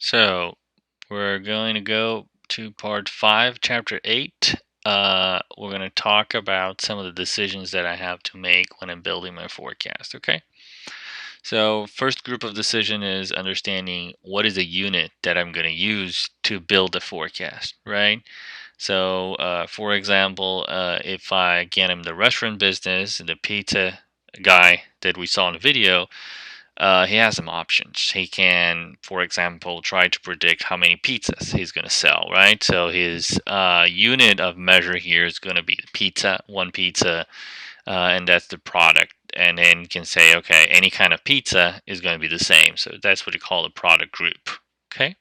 So we're going to go to part 5, chapter 8. We're going to talk about some of the decisions that I have to make when I'm building my forecast, okay? So first group of decision is understanding what is a unit that I'm going to use to build a forecast, right? So for example, if I, again, I'm the restaurant business, the pizza guy that we saw in the video, he has some options. He can, for example, try to predict how many pizzas he's going to sell, right? So his unit of measure here is going to be pizza, one pizza, and that's the product. And then you can say, okay, any kind of pizza is going to be the same. So that's what you call a product group, okay?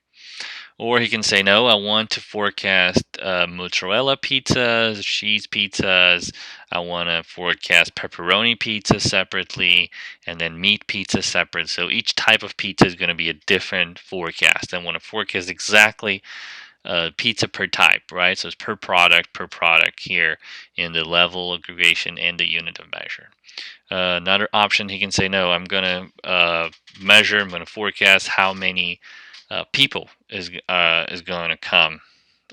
Or he can say, no, I want to forecast mozzarella pizzas, cheese pizzas. I want to forecast pepperoni pizza separately and then meat pizza separate. So each type of pizza is going to be a different forecast. I want to forecast exactly pizza per type, right? So it's per product here in the level aggregation and the unit of measure. Another option, he can say, no, I'm going to measure, I'm going to forecast how many people is going to come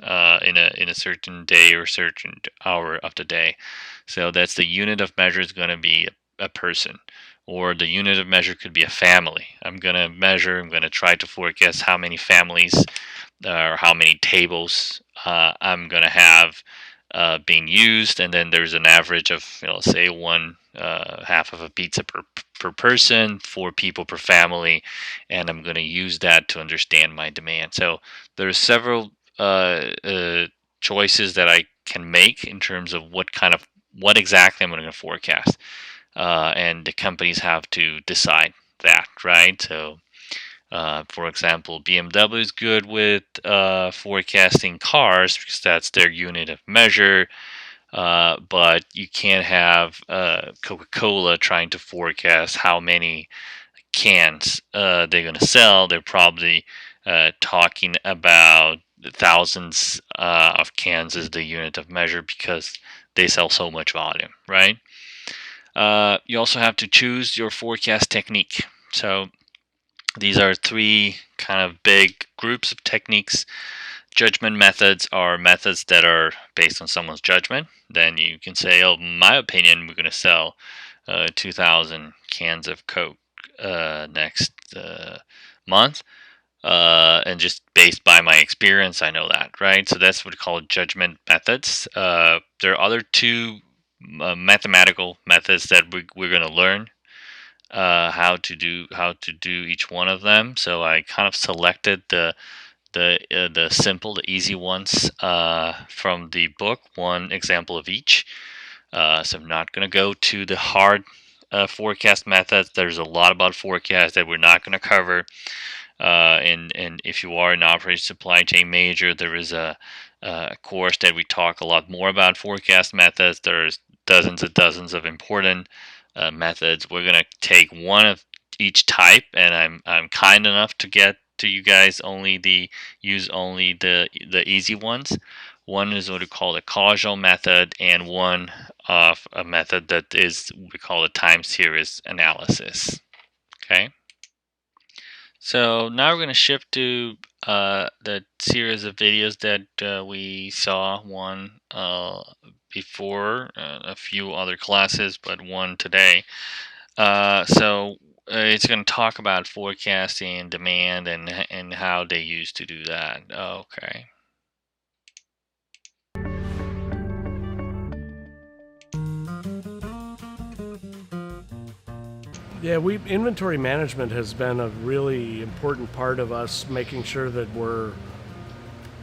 in a certain day or certain hour of the day. So that's the unit of measure is going to be a person, or the unit of measure could be a family. I'm going to try to forecast how many families or how many tables I'm going to have being used, and then there's an average of, say one half of a pizza per person, 4 people per family, and I'm going to use that to understand my demand. So there's several choices that I can make in terms of what exactly I'm going to forecast, and the companies have to decide that, right? So for example, BMW is good with forecasting cars because that's their unit of measure. But you can't have Coca-Cola trying to forecast how many cans they're going to sell. They're probably talking about thousands of cans as the unit of measure because they sell so much volume, right? You also have to choose your forecast technique. So these are 3 kind of big groups of techniques. Judgment methods are methods that are based on someone's judgment. Then you can say, oh, in my opinion, we're going to sell 2,000 cans of Coke next month. And just based by my experience, I know that, right? So that's what we call judgment methods. There are other 2 mathematical methods that we're going to learn how to do each one of them. So I kind of selected the simple, the easy ones from the book, one example of each. So I'm not going to go to the hard forecast methods. There's a lot about forecast that we're not going to cover. And if you are an operations supply chain major, there is a course that we talk a lot more about forecast methods. There's dozens and dozens of important methods. We're going to take one of each type, and I'm kind enough to get to you guys use only the easy ones. One is what we call the causal method, and one of a method that is we call a time series analysis. Okay. So now we're going to shift to the series of videos that we saw, one before, a few other classes, but one today. So it's going to talk about forecasting demand and how they used to do that. Okay. Yeah, inventory management has been a really important part of us making sure that we're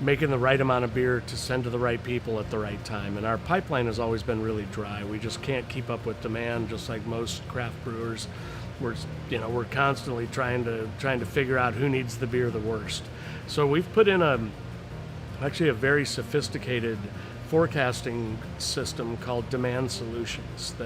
making the right amount of beer to send to the right people at the right time. And our pipeline has always been really dry. We just can't keep up with demand, just like most craft brewers. We're constantly trying to figure out who needs the beer the worst. So we've put in actually a very sophisticated forecasting system called Demand Solutions.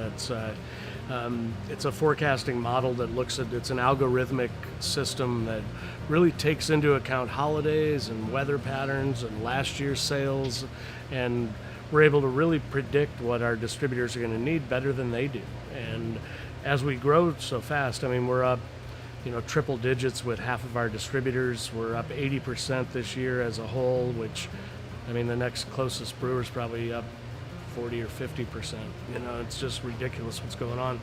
It's a forecasting model that it's an algorithmic system that really takes into account holidays and weather patterns and last year's sales, and we're able to really predict what our distributors are going to need better than they do. And as we grow so fast, I mean, we're up triple digits with half of our distributors. We're up 80% this year as a whole, which, I mean, the next closest brewer's probably up 40 or 50%. It's just ridiculous what's going on.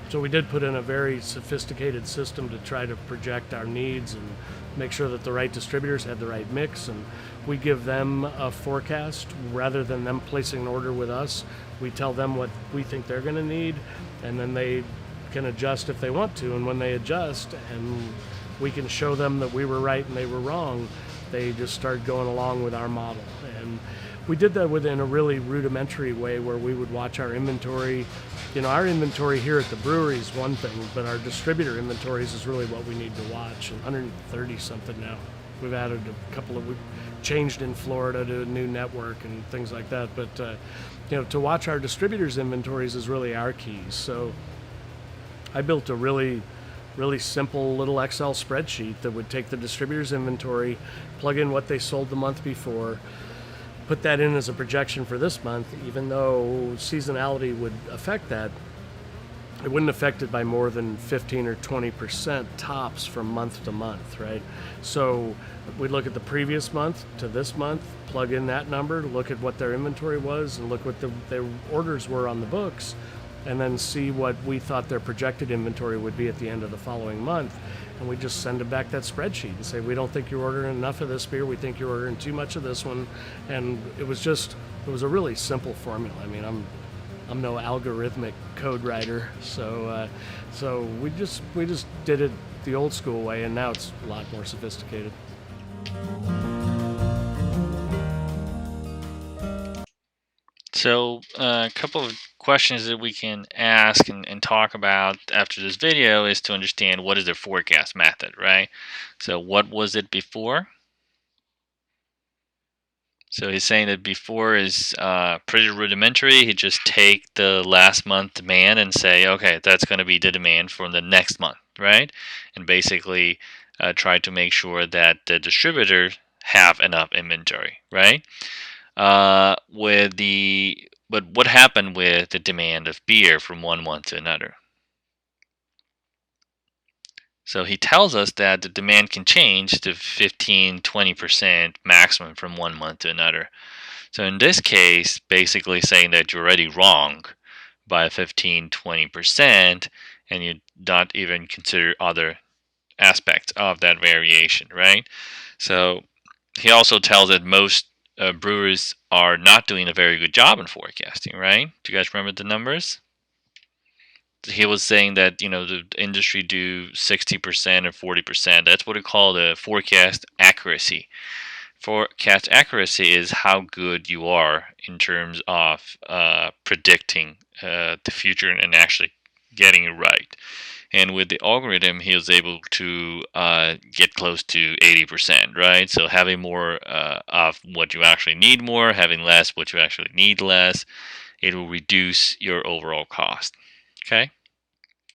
So we did put in a very sophisticated system to try to project our needs and make sure that the right distributors had the right mix, and we give them a forecast rather than them placing an order with us. We tell them what we think they're going to need, and then they can adjust if they want to. And when they adjust and we can show them that we were right and they were wrong, they just start going along with our model. And we did that within a really rudimentary way where we would watch our inventory. Our inventory here at the brewery is one thing, but our distributor inventories is really what we need to watch. And 130 something now. We've added we've changed in Florida to a new network and things like that. But, to watch our distributors' inventories is really our key. So I built a really simple little Excel spreadsheet that would take the distributor's inventory, plug in what they sold the month before, put that in as a projection for this month. Even though seasonality would affect that, it wouldn't affect it by more than 15 or 20% tops from month to month, right? So we'd look at the previous month to this month, plug in that number, look at what their inventory was, and look what their orders were on the books, and then see what we thought their projected inventory would be at the end of the following month. And we just send them back that spreadsheet and say, we don't think you're ordering enough of this beer, we think you're ordering too much of this one. And it was a really simple formula. I mean, I'm no algorithmic code writer, so we just did it the old school way, and now it's a lot more sophisticated. So a couple of questions that we can ask and talk about after this video is to understand what is the forecast method, right? So what was it before? So he's saying that before is pretty rudimentary. He just take the last month demand and say, okay, that's going to be the demand for the next month, right? And basically try to make sure that the distributors have enough inventory, right? But what happened with the demand of beer from one month to another? So he tells us that the demand can change to 15-20% maximum from one month to another. So in this case, basically saying that you're already wrong by 15-20%, and you don't even consider other aspects of that variation, right? So he also tells that most brewers are not doing a very good job in forecasting, right? Do you guys remember the numbers? He was saying that the industry do 60% or 40%. That's what we call the forecast accuracy. Forecast accuracy is how good you are in terms of predicting the future and actually getting it right. And with the algorithm, he was able to get close to 80%, right? So having more of what you actually need more, having less what you actually need less, it will reduce your overall cost. Okay?